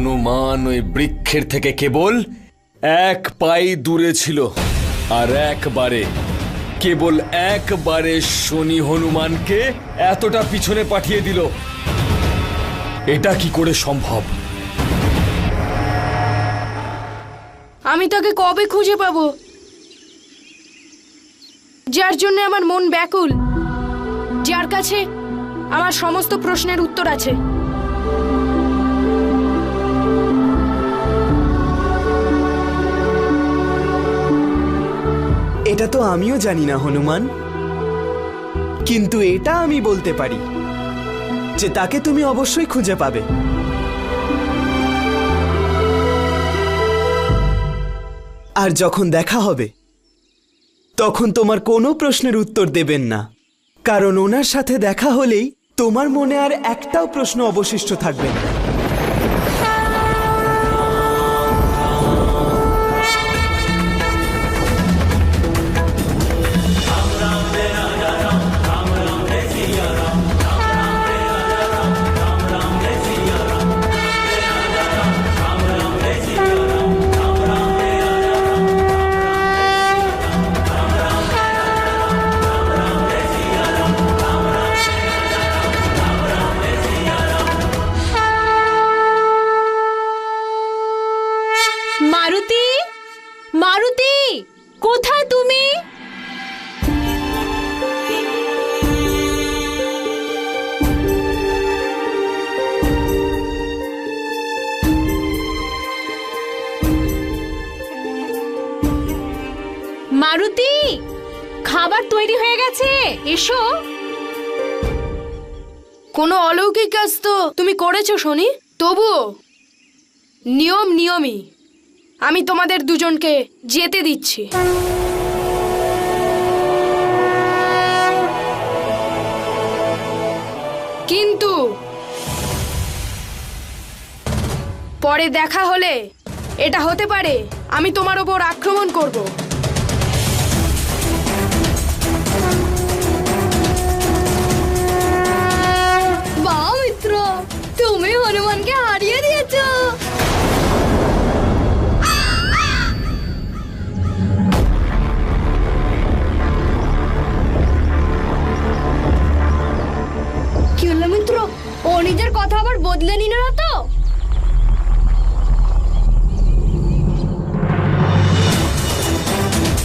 হনুমান ওই বৃক্ষের থেকে কেবল এক পাই দূরে ছিল, আর কেবল একবারে শনি হনুমানকে এতটা পিছনে পাঠিয়ে দিল। এটা কি করে সম্ভব? আমি তাকে কবে খুঁজে পাবো, যার জন্য আমার মন ব্যাকুল, যার কাছে আমার সমস্ত প্রশ্নের উত্তর আছে? এটা তো আমিও জানি না হনুমান, কিন্তু এটা আমি বলতে পারি যে তাকে তুমি অবশ্যই খুঁজে পাবে। আর যখন দেখা হবে তখন তোমার কোনো প্রশ্নের উত্তর দেবেন না, কারণ ওনার সাথে দেখা হলেই তোমার মনে আর একটাও প্রশ্ন অবশিষ্ট থাকবে না। মারুতি, মারুতি, কোথায় তুমি? মারুতি, খাবার তৈরি হয়ে গেছে, এসো। কোনো অলৌকিক কাজ তো তুমি করেছো শনি, তবুও নিয়মই আমি তোমাদের দুজনকে যেতে দিচ্ছি। কিন্তু পরে দেখা হলে এটা হতে পারে আমি তোমার ওপর আক্রমণ করব। বাহ মিত্র, তুমি হনুমানকে হারিয়ে দিয়েছো। কি হলো মিত্র, ও নিজের কথা আবার বদলে নিল